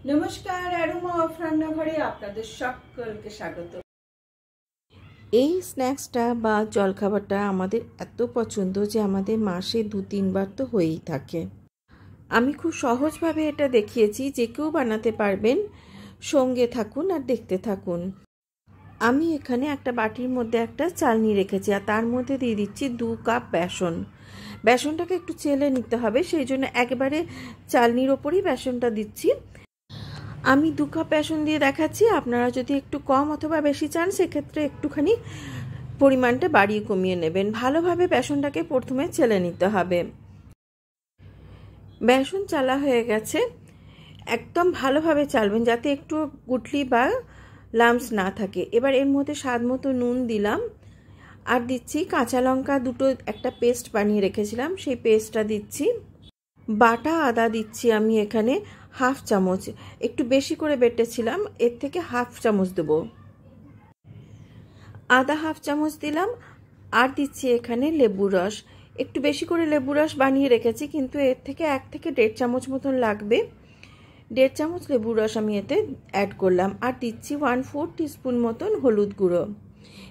নমস্কার, aroma of রান্নাঘরে আপনাদের সকলকে স্বাগত। এই স্ন্যাক্সটা বা জলখাবারটা আমাদের এত পছন্দ যে আমাদের মাসে 2-3 বার তো হয়েই থাকে। আমি খুব সহজভাবে এটা দেখিয়েছি, যে কেউ বানাতে পারবেন। সঙ্গে থাকুন আর দেখতে থাকুন। আমি এখানে একটা বাটির মধ্যে একটা চালনি রেখেছি আর তার মধ্যে দিয়ে দিচ্ছি 2 কাপ বেসন। বেসনটাকে একটু চেলে নিতে হবে, সেই জন্য একবারে চালনির ওপরই বেসনটা দিচ্ছি। আমি 2 কাপ বেসন দিয়ে দেখাচ্ছি, আপনারা যদি একটু কম অথবা বেশি চান সেক্ষেত্রে একটুখানি পরিমাণটা বাড়িয়ে কমিয়ে নেবেন। ভালোভাবে বেসনটাকে প্রথমে চেলে নিতে হবে। বেসন চালা হয়ে গেছে, একদম ভালোভাবে চালবেন যাতে একটু গুটলি বা লাম্পস না থাকে। এবার এর মধ্যে স্বাদ মতো নুন দিলাম আর দিচ্ছি কাঁচা লঙ্কা দুটো, একটা পেস্ট বানিয়ে রেখেছিলাম সেই পেস্টটা দিচ্ছি। বাটা আদা দিচ্ছি আমি এখানে হাফ চামচ, একটু বেশি করে বেটেছিলাম, এর থেকে হাফ চামচ দেবো। আদা হাফ চামচ দিলাম আর দিচ্ছি এখানে লেবুর রস, একটু বেশি করে লেবুর রস বানিয়ে রেখেছি, কিন্তু এর থেকে 1 থেকে 1.5 চামচ মতন লাগবে। 1.5 চামচ লেবুর রস আমি এতে অ্যাড করলাম আর দিচ্ছি 1/4 টিস্পুন মতন হলুদ গুঁড়ো।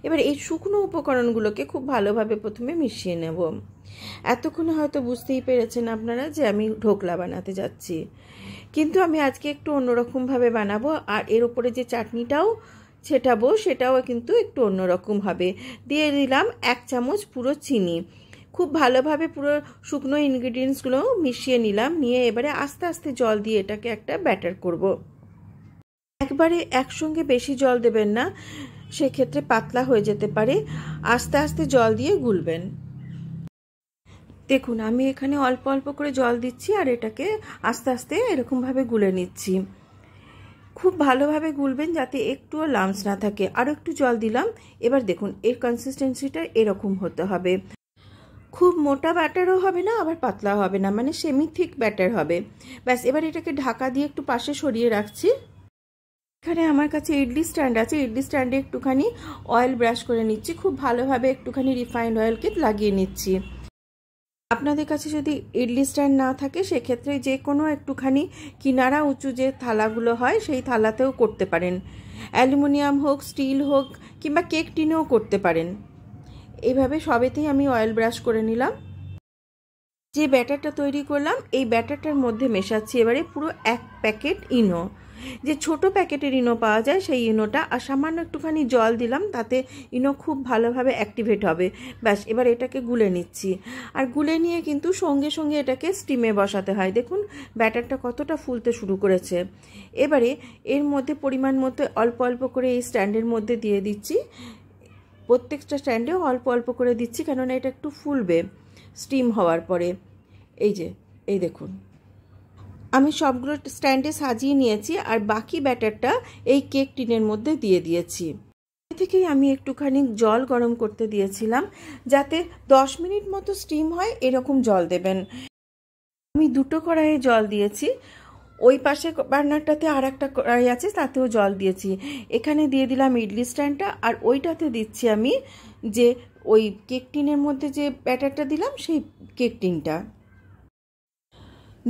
এবার এই শুকনো উপকরণগুলোকে খুব ভালোভাবে প্রথমে মিশিয়ে নেব। এতক্ষণে হয়তো বুঝতেই পেরেছেন আপনারা যে আমি ঢোকলা বানাতে যাচ্ছি, কিন্তু আমি আজকে একটু অন্যরকমভাবে বানাবো। আর এর উপরে যে চাটনিটাও ছেটাবো সেটাও কিন্তু একটু অন্যরকম হবে। দিয়ে দিলাম 1 চামচ পুরো চিনি। খুব ভালোভাবে পুরো শুকনো ইনগ্রিডিয়েন্টসগুলো মিশিয়ে নিলাম, নিয়ে এবারে আস্তে আস্তে জল দিয়ে এটাকে একটা ব্যাটার করব। একবারে একসঙ্গে বেশি জল দেবেন না, সেক্ষেত্রে পাতলা হয়ে যেতে পারে। আস্তে আস্তে জল দিয়ে গুলবেন। দেখুন আমি এখানে অল্প অল্প করে জল দিচ্ছি আর এটাকে আস্তে আস্তে এরকমভাবে গুলে নিচ্ছি। খুব ভালোভাবে গুলবেন যাতে একটুও লাম্পস না থাকে। আরও একটু জল দিলাম। এবার দেখুন এর কনসিস্টেন্সিটা এরকম হতে হবে, খুব মোটা ব্যাটারও হবে না আবার পাতলাও হবে না, মানে সেমি থিক ব্যাটার হবে। ব্যাস, এবার এটাকে ঢাকা দিয়ে একটু পাশে সরিয়ে রাখছি। এখানে আমার কাছে ইডলি স্ট্যান্ড আছে, ইডলি স্ট্যান্ডে একটুখানি অয়েল ব্রাশ করে নিচ্ছি, খুব ভালোভাবে একটুখানি রিফাইন্ড অয়েলকে লাগিয়ে নিচ্ছি। আপনাদের কাছে যদি ইডলি স্ট্যান্ড না থাকে সেক্ষেত্রে যে কোনো একটুখানি কিনারা উঁচু যে থালাগুলো হয় সেই থালাতেও করতে পারেন। অ্যালুমিনিয়াম হোক, স্টিল হোক কিংবা কেক টিনেও করতে পারেন। এইভাবে সবেতেই আমি অয়েল ব্রাশ করে নিলাম। যে ব্যাটারটা তৈরি করলাম এই ব্যাটারটার মধ্যে মেশাচ্ছি এবারে পুরো 1 প্যাকেট ইনো। যে ছোট প্যাকেটের ইনো পাওয়া যায় সেই ইনোটা, আর সামান্য একটুখানি জল দিলাম, তাতে ইনো খুব ভালোভাবে অ্যাক্টিভেট হবে। ব্যাস, এবার এটাকে গুলে নিচ্ছি। আর গুলে নিয়ে কিন্তু সঙ্গে সঙ্গে এটাকে স্টিমে বসাতে হয়। দেখুন ব্যাটারটা কতটা ফুলতে শুরু করেছে। এবারে এর মধ্যে পরিমাণ মতো অল্প অল্প করে এই স্ট্যান্ডের মধ্যে দিয়ে দিচ্ছি। প্রত্যেকটা স্ট্যান্ডেও অল্প অল্প করে দিচ্ছি, কেননা এটা একটু ফুলবে স্টিম হওয়ার পরে। এই দেখুন আমি সবগুলো স্ট্যান্ডে সাজিয়ে নিয়েছি আর বাকি ব্যাটারটা এই কেক টিনের মধ্যে দিয়ে দিয়েছি। এ থেকেই আমি একটুখানি জল গরম করতে দিয়েছিলাম, যাতে 10 মিনিট মতো স্টিম হয় এরকম জল দেবেন। আমি 2টো কড়াইয়ে জল দিয়েছি, ওই পাশে বার্নারটাতে আর একটা কড়াই আছে তাতেও জল দিয়েছি। এখানে দিয়ে দিলাম ইডলি স্ট্যান্ডটা আর ওইটাতে দিচ্ছি আমি যে ওই কেক টিনের মধ্যে যে ব্যাটারটা দিলাম সেই কেক টিনটা।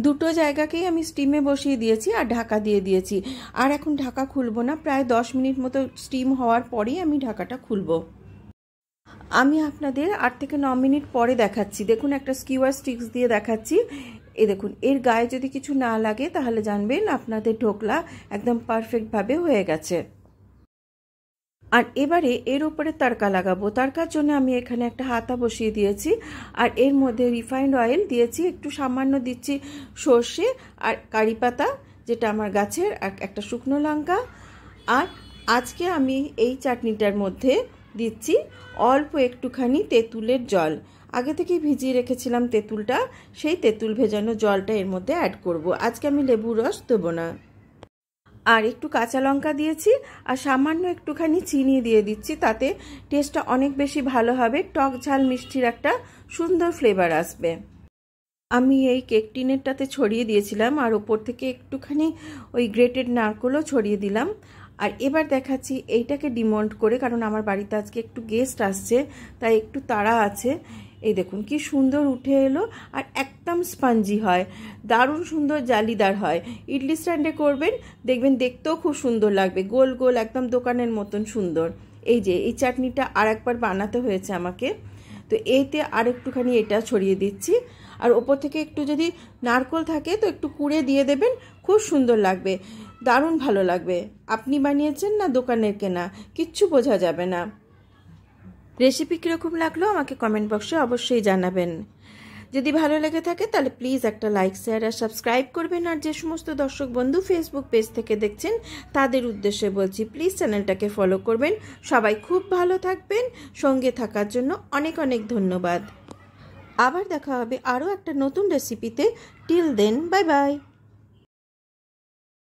2টো জায়গাকেই আমি স্টিমে বসিয়ে দিয়েছি আর ঢাকা দিয়ে দিয়েছি। আর এখন ঢাকা খুলবো না, প্রায় 10 মিনিট মতো স্টিম হওয়ার পরেই আমি ঢাকাটা খুলবো। আমি আপনাদের 8 থেকে 9 মিনিট পরে দেখাচ্ছি। দেখুন একটা স্কিওয়ার স্টিক্স দিয়ে দেখাচ্ছি। এই দেখুন এর গায়ে যদি কিছু না লাগে তাহলে জানবেন আপনাদের ঢোকলা একদম পারফেক্টভাবে হয়ে গেছে। আর এবারে এর উপরে তড়কা লাগাবো। তড়কার জন্য আমি এখানে একটা হাতা বসিয়ে দিয়েছি আর এর মধ্যে রিফাইন্ড অয়েল দিয়েছি, একটু সামান্য দিচ্ছি সর্ষে আর কারি পাতা যেটা আমার গাছের, আর একটা শুকনো লঙ্কা। আর আজকে আমি এই চাটনিটার মধ্যে দিচ্ছি অল্প একটুখানি তেঁতুলের জল। আগে থেকেই ভিজিয়ে রেখেছিলাম তেঁতুলটা, সেই তেঁতুল ভেজানো জলটা এর মধ্যে অ্যাড করব। আজকে আমি লেবুর রস দেবো না। আর একটু কাঁচা লঙ্কা দিয়েছি আর সামান্য একটুখানি চিনি দিয়ে দিচ্ছি, তাতে টেস্টটা অনেক বেশি ভালো হবে। টক ঝাল মিষ্টির একটা সুন্দর ফ্লেভার আসবে। আমি এই কেক টিনেরটাতে ছড়িয়ে দিয়েছিলাম আর ওপর থেকে একটুখানি ওই গ্রেটেড নারকেলও ছড়িয়ে দিলাম। আর এবার দেখাচ্ছি এইটাকে ডিমোল্ড করে, কারণ আমার বাড়িতে আজকে একটু গেস্ট আসছে তাই একটু তাড়া আছে। এই দেখুন কি সুন্দর উঠে এলো আর একটা একদম স্পঞ্জি হয়, দারুণ সুন্দর জালিদার হয়। ইডলি স্ট্যান্ডে করবেন, দেখবেন দেখতেও খুব সুন্দর লাগবে, গোল গোল একদম দোকানের মতন সুন্দর। এই যে এই চাটনিটা আর একবার বানাতে হয়েছে আমাকে, তো এইতে আর একটুখানি এটা ছড়িয়ে দিচ্ছি। আর ওপর থেকে একটু যদি নারকেল থাকে তো একটু কুড়ে দিয়ে দেবেন, খুব সুন্দর লাগবে, দারুণ ভালো লাগবে। আপনি বানিয়েছেন না দোকানের কেনা, কিচ্ছু বোঝা যাবে না। রেসিপি কীরকম লাগলো আমাকে কমেন্ট বক্সে অবশ্যই জানাবেন। যদি ভালো লেগে থাকে তাহলে প্লিজ একটা লাইক, শেয়ার আর সাবস্ক্রাইব করবেন। আর যে সমস্ত দর্শক বন্ধু ফেসবুক পেজ থেকে দেখছেন তাদের উদ্দেশ্যে বলছি, প্লিজ চ্যানেলটাকে ফলো করবেন। সবাই খুব ভালো থাকবেন, সঙ্গে থাকার জন্য অনেক অনেক ধন্যবাদ। আবার দেখা হবে আরও একটা নতুন রেসিপিতে। Till then, bye by.